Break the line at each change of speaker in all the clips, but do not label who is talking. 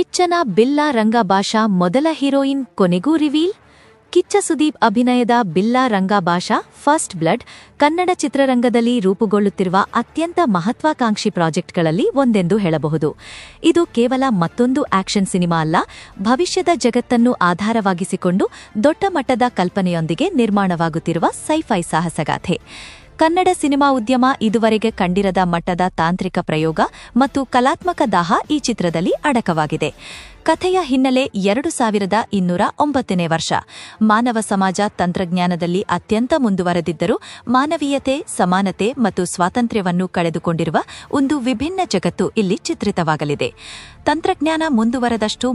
ಕಿಚ್ಚನ ಬಿಲ್ಲಾ ರಂಗಭಾಷಾ ಮೊದಲ ಹೀರೋಯಿನ್ ಕೊನೆಗೂ ರಿವೀಲ್. ಕಿಚ್ಚ ಸುದೀಪ್ ಅಭಿನಯದ ಬಿಲ್ಲಾ ರಂಗಭಾಷಾ ಫಸ್ಟ್ ಬ್ಲಡ್ ಕನ್ನಡ ಚಿತ್ರರಂಗದಲ್ಲಿ ರೂಪುಗೊಳ್ಳುತ್ತಿರುವ ಅತ್ಯಂತ ಮಹತ್ವಾಕಾಂಕ್ಷಿ ಪ್ರಾಜೆಕ್ಟ್ಗಳಲ್ಲಿ ಒಂದೆಂದು ಹೇಳಬಹುದು. ಇದು ಕೇವಲ ಮತ್ತೊಂದು ಆಕ್ಷನ್ ಸಿನಿಮಾ ಅಲ್ಲ, ಭವಿಷ್ಯದ ಜಗತ್ತನ್ನು ಆಧಾರವಾಗಿಸಿಕೊಂಡು ದೊಡ್ಡ ಮಟ್ಟದ ಕಲ್ಪನೆಯೊಂದಿಗೆ ನಿರ್ಮಾಣವಾಗುತ್ತಿರುವ ಸೈಫೈ ಸಾಹಸಗಾಥೆ. ಕನ್ನಡ ಸಿನಿಮಾ ಉದ್ಯಮ ಇದುವರೆಗೆ ಕಂಡಿರದ ಮಟ್ಟದ ತಾಂತ್ರಿಕ ಪ್ರಯೋಗ ಮತ್ತು ಕಲಾತ್ಮಕ ದಾಹ ಈ ಚಿತ್ರದಲ್ಲಿ ಅಡಕವಾಗಿದೆ. ಕಥೆಯ ಹಿನ್ನೆಲೆ 2209ನೇ ವರ್ಷ. ಮಾನವ ಸಮಾಜ ತಂತ್ರಜ್ಞಾನದಲ್ಲಿ ಅತ್ಯಂತ ಮುಂದುವರೆದಿದ್ದರೂ ಮಾನವೀಯತೆ, ಸಮಾನತೆ ಮತ್ತು ಸ್ವಾತಂತ್ರ್ಯವನ್ನು ಕಳೆದುಕೊಂಡಿರುವ ಒಂದು ವಿಭಿನ್ನ ಜಗತ್ತು ಇಲ್ಲಿ ಚಿತ್ರಿತವಾಗಲಿದೆ. ತಂತ್ರಜ್ಞಾನ ಮುಂದುವರೆದಷ್ಟು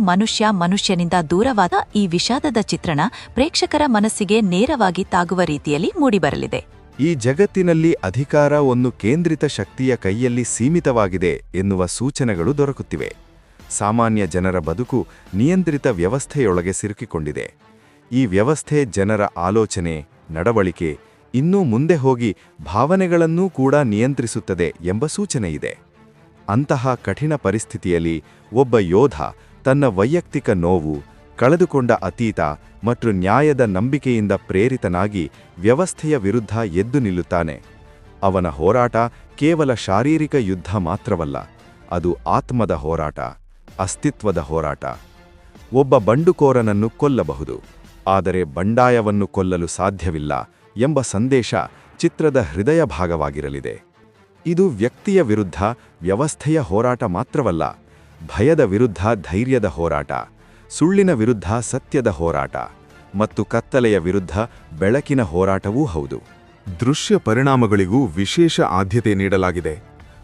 ಮನುಷ್ಯನಿಂದ ದೂರವಾದ ಈ ವಿಷಾದದ ಚಿತ್ರಣ ಪ್ರೇಕ್ಷಕರ ಮನಸ್ಸಿಗೆ ನೇರವಾಗಿ ತಾಗುವ ರೀತಿಯಲ್ಲಿ ಮೂಡಿಬರಲಿದೆ.
ಈ ಜಗತ್ತಿನಲ್ಲಿ ಅಧಿಕಾರ ಒಂದು ಕೇಂದ್ರಿತ ಶಕ್ತಿಯ ಕೈಯಲ್ಲಿ ಸೀಮಿತವಾಗಿದೆ ಎನ್ನುವ ಸೂಚನೆಗಳು ದೊರಕುತ್ತಿವೆ. ಸಾಮಾನ್ಯ ಜನರ ಬದುಕು ನಿಯಂತ್ರಿತ ವ್ಯವಸ್ಥೆಯೊಳಗೆ ಸಿಲುಕಿಕೊಂಡಿದೆ. ಈ ವ್ಯವಸ್ಥೆ ಜನರ ಆಲೋಚನೆ, ನಡವಳಿಕೆ, ಇನ್ನೂ ಮುಂದೆ ಹೋಗಿ ಭಾವನೆಗಳನ್ನೂ ಕೂಡ ನಿಯಂತ್ರಿಸುತ್ತದೆ ಎಂಬ ಸೂಚನೆಯಿದೆ. ಅಂತಹ ಕಠಿಣ ಪರಿಸ್ಥಿತಿಯಲ್ಲಿ ಒಬ್ಬ ಯೋಧ ತನ್ನ ವೈಯಕ್ತಿಕ ನೋವು, ಕಳೆದುಕೊಂಡ ಅತೀತ ಮತ್ತು ನ್ಯಾಯದ ನಂಬಿಕೆಯಿಂದ ಪ್ರೇರಿತನಾಗಿ ವ್ಯವಸ್ಥೆಯ ವಿರುದ್ಧ ಎದ್ದು ನಿಲ್ಲುತ್ತಾನೆ. ಅವನ ಹೋರಾಟ ಕೇವಲ ಶಾರೀರಿಕ ಯುದ್ಧ ಮಾತ್ರವಲ್ಲ, ಅದು ಆತ್ಮದ ಹೋರಾಟ, ಅಸ್ತಿತ್ವದ ಹೋರಾಟ. ಒಬ್ಬ ಬಂಡುಕೋರನನ್ನು ಕೊಲ್ಲಬಹುದು, ಆದರೆ ಬಂಡಾಯವನ್ನು ಕೊಲ್ಲಲು ಸಾಧ್ಯವಿಲ್ಲ ಎಂಬ ಸಂದೇಶ ಚಿತ್ರದ ಹೃದಯ ಭಾಗವಾಗಿರಲಿದೆ. ಇದು ವ್ಯಕ್ತಿಯ ವಿರುದ್ಧ ವ್ಯವಸ್ಥೆಯ ಹೋರಾಟ ಮಾತ್ರವಲ್ಲ, ಭಯದ ವಿರುದ್ಧ ಧೈರ್ಯದ ಹೋರಾಟ, ಸುಳ್ಳಿನ ವಿರುದ್ಧ ಸತ್ಯದ ಹೋರಾಟ ಮತ್ತು ಕತ್ತಲೆಯ ವಿರುದ್ಧ ಬೆಳಕಿನ ಹೋರಾಟವೂ ಹೌದು.
ದೃಶ್ಯ ಪರಿಣಾಮಗಳಿಗೂ ವಿಶೇಷ ಆದ್ಯತೆ ನೀಡಲಾಗಿದೆ.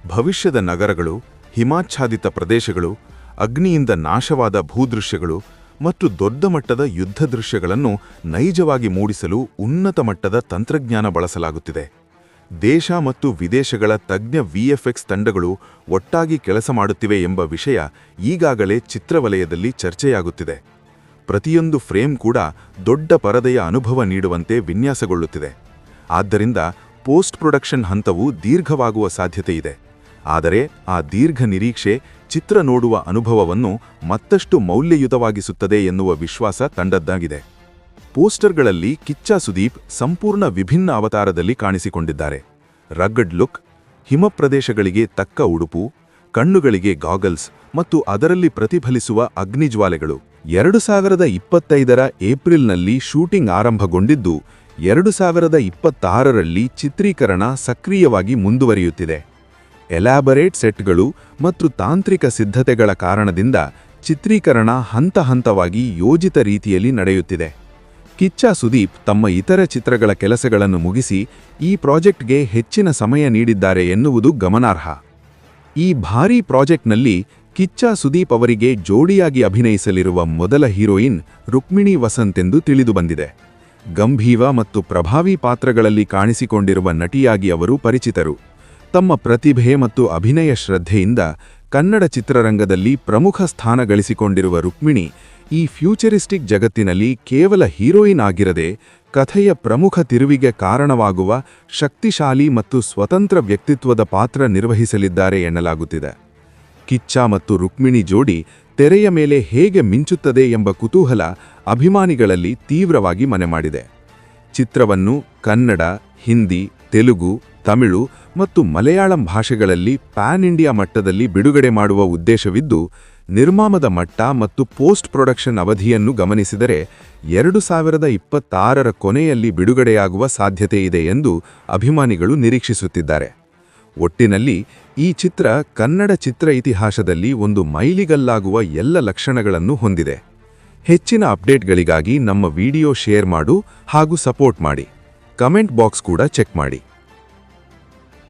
ಭವಿಷ್ಯದ ನಗರಗಳು, ಹಿಮಾಚ್ಛಾದಿತ ಪ್ರದೇಶಗಳು, ಅಗ್ನಿಯಿಂದ ನಾಶವಾದ ಭೂದೃಶ್ಯಗಳು ಮತ್ತು ದೊಡ್ಡ ಮಟ್ಟದ ಯುದ್ಧ ದೃಶ್ಯಗಳನ್ನು ನೈಜವಾಗಿ ಮೂಡಿಸಲು ಉನ್ನತ ಮಟ್ಟದ ತಂತ್ರಜ್ಞಾನ ಬಳಸಲಾಗುತ್ತಿದೆ. ದೇಶ ಮತ್ತು ವಿದೇಶಗಳ ತಜ್ಞ ವಿಎಫ್ಎಕ್ಸ್ ತಂಡಗಳು ಒಟ್ಟಾಗಿ ಕೆಲಸ ಮಾಡುತ್ತಿವೆ ಎಂಬ ವಿಷಯ ಈಗಾಗಲೇ ಚಿತ್ರವಲಯದಲ್ಲಿ ಚರ್ಚೆಯಾಗುತ್ತಿದೆ. ಪ್ರತಿಯೊಂದು ಫ್ರೇಮ್ ಕೂಡ ದೊಡ್ಡ ಪರದೆಯ ಅನುಭವ ನೀಡುವಂತೆ ವಿನ್ಯಾಸಗೊಳ್ಳುತ್ತಿದೆ. ಆದ್ದರಿಂದ ಪೋಸ್ಟ್ ಪ್ರೊಡಕ್ಷನ್ ಹಂತವು ದೀರ್ಘವಾಗುವ ಸಾಧ್ಯತೆಯಿದೆ. ಆದರೆ ಆ ದೀರ್ಘ ನಿರೀಕ್ಷೆ ಚಿತ್ರ ನೋಡುವ ಅನುಭವವನ್ನು ಮತ್ತಷ್ಟು ಮೌಲ್ಯಯುತವಾಗಿಸುತ್ತದೆ ಎನ್ನುವ ವಿಶ್ವಾಸ ತಂಡದ್ದಾಗಿದೆ. ಪೋಸ್ಟರ್ಗಳಲ್ಲಿ ಕಿಚ್ಚ ಸುದೀಪ್ ಸಂಪೂರ್ಣ ವಿಭಿನ್ನ ಅವತಾರದಲ್ಲಿ ಕಾಣಿಸಿಕೊಂಡಿದ್ದಾರೆ. ರಗ್ಗಡ್ ಲುಕ್, ಹಿಮಪ್ರದೇಶಗಳಿಗೆ ತಕ್ಕ ಉಡುಪು, ಕಣ್ಣುಗಳಿಗೆ ಗಾಗಲ್ಸ್ ಮತ್ತು ಅದರಲ್ಲಿ ಪ್ರತಿಫಲಿಸುವ ಅಗ್ನಿಜ್ವಾಲೆಗಳು. 2025ರ ಏಪ್ರಿಲ್ನಲ್ಲಿ ಶೂಟಿಂಗ್ ಆರಂಭಗೊಂಡಿದ್ದು 2026ರಲ್ಲಿ ಚಿತ್ರೀಕರಣ ಸಕ್ರಿಯವಾಗಿ ಮುಂದುವರಿಯುತ್ತಿದೆ. ಎಲಾಬರೇಟ್ ಸೆಟ್ಗಳು ಮತ್ತು ತಾಂತ್ರಿಕ ಸಿದ್ಧತೆಗಳ ಕಾರಣದಿಂದ ಚಿತ್ರೀಕರಣ ಹಂತ-ಹಂತವಾಗಿ ಯೋಜಿತ ರೀತಿಯಲ್ಲಿ ನಡೆಯುತ್ತಿದೆ. ಕಿಚ್ಚ ಸುದೀಪ್ ತಮ್ಮ ಇತರ ಚಿತ್ರಗಳ ಕೆಲಸಗಳನ್ನು ಮುಗಿಸಿ ಈ ಪ್ರಾಜೆಕ್ಟ್ಗೆ ಹೆಚ್ಚಿನ ಸಮಯ ನೀಡಿದ್ದಾರೆ ಎನ್ನುವುದು ಗಮನಾರ್ಹ. ಈ ಭಾರೀ ಪ್ರಾಜೆಕ್ಟ್ನಲ್ಲಿ ಕಿಚ್ಚ ಸುದೀಪ್ ಅವರಿಗೆ ಜೋಡಿಯಾಗಿ ಅಭಿನಯಿಸಲಿರುವ ಮೊದಲ ಹೀರೋಯಿನ್ ರುಕ್ಮಿಣಿ ವಸಂತ್ ಎಂದು ತಿಳಿದುಬಂದಿದೆ. ಗಂಭೀರ ಮತ್ತು ಪ್ರಭಾವಿ ಪಾತ್ರಗಳಲ್ಲಿ ಕಾಣಿಸಿಕೊಂಡಿರುವ ನಟಿಯಾಗಿ ಅವರು ಪರಿಚಿತರು. ತಮ್ಮ ಪ್ರತಿಭೆ ಮತ್ತು ಅಭಿನಯ ಶ್ರದ್ಧೆಯಿಂದ ಕನ್ನಡ ಚಿತ್ರರಂಗದಲ್ಲಿ ಪ್ರಮುಖ ಸ್ಥಾನ ಗಳಿಸಿಕೊಂಡಿರುವ ರುಕ್ಮಿಣಿ ಈ ಫ್ಯೂಚರಿಸ್ಟಿಕ್ ಜಗತ್ತಿನಲ್ಲಿ ಕೇವಲ ಹೀರೋಯಿನ್ ಆಗಿರದೆ ಕಥೆಯ ಪ್ರಮುಖ ತಿರುವಿಗೆ ಕಾರಣವಾಗುವ ಶಕ್ತಿಶಾಲಿ ಮತ್ತು ಸ್ವತಂತ್ರ ವ್ಯಕ್ತಿತ್ವದ ಪಾತ್ರ ನಿರ್ವಹಿಸಲಿದ್ದಾರೆ ಎನ್ನಲಾಗುತ್ತಿದೆ. ಕಿಚ್ಚ ಮತ್ತು ರುಕ್ಮಿಣಿ ಜೋಡಿ ತೆರೆಯ ಮೇಲೆ ಹೇಗೆ ಮಿಂಚುತ್ತದೆ ಎಂಬ ಕುತೂಹಲ ಅಭಿಮಾನಿಗಳಲ್ಲಿ ತೀವ್ರವಾಗಿ ಮನೆ ಮಾಡಿದೆ. ಚಿತ್ರವನ್ನು ಕನ್ನಡ, ಹಿಂದಿ, ತೆಲುಗು, ತಮಿಳು ಮತ್ತು ಮಲಯಾಳಂ ಭಾಷೆಗಳಲ್ಲಿ ಪ್ಯಾನ್ ಇಂಡಿಯಾ ಮಟ್ಟದಲ್ಲಿ ಬಿಡುಗಡೆ ಮಾಡುವ ಉದ್ದೇಶವಿದ್ದು, ನಿರ್ಮಾಣದ ಮಟ್ಟ ಮತ್ತು ಪೋಸ್ಟ್ ಪ್ರೊಡಕ್ಷನ್ ಅವಧಿಯನ್ನು ಗಮನಿಸಿದರೆ 2026ರ ಕೊನೆಯಲ್ಲಿ ಬಿಡುಗಡೆಯಾಗುವ ಸಾಧ್ಯತೆಯಿದೆ ಎಂದು ಅಭಿಮಾನಿಗಳು ನಿರೀಕ್ಷಿಸುತ್ತಿದ್ದಾರೆ. ಒಟ್ಟಿನಲ್ಲಿ ಈ ಚಿತ್ರ ಕನ್ನಡ ಚಿತ್ರ ಇತಿಹಾಸದಲ್ಲಿ ಒಂದು ಮೈಲಿಗಲ್ಲಾಗುವ ಎಲ್ಲ ಲಕ್ಷಣಗಳನ್ನು ಹೊಂದಿದೆ. ಹೆಚ್ಚಿನ ಅಪ್ಡೇಟ್ಗಳಿಗಾಗಿ ನಮ್ಮ ವಿಡಿಯೋ ಶೇರ್ ಮಾಡು ಹಾಗೂ ಸಪೋರ್ಟ್ ಮಾಡಿ. ಕಮೆಂಟ್ ಬಾಕ್ಸ್ ಕೂಡ ಚೆಕ್ ಮಾಡಿ.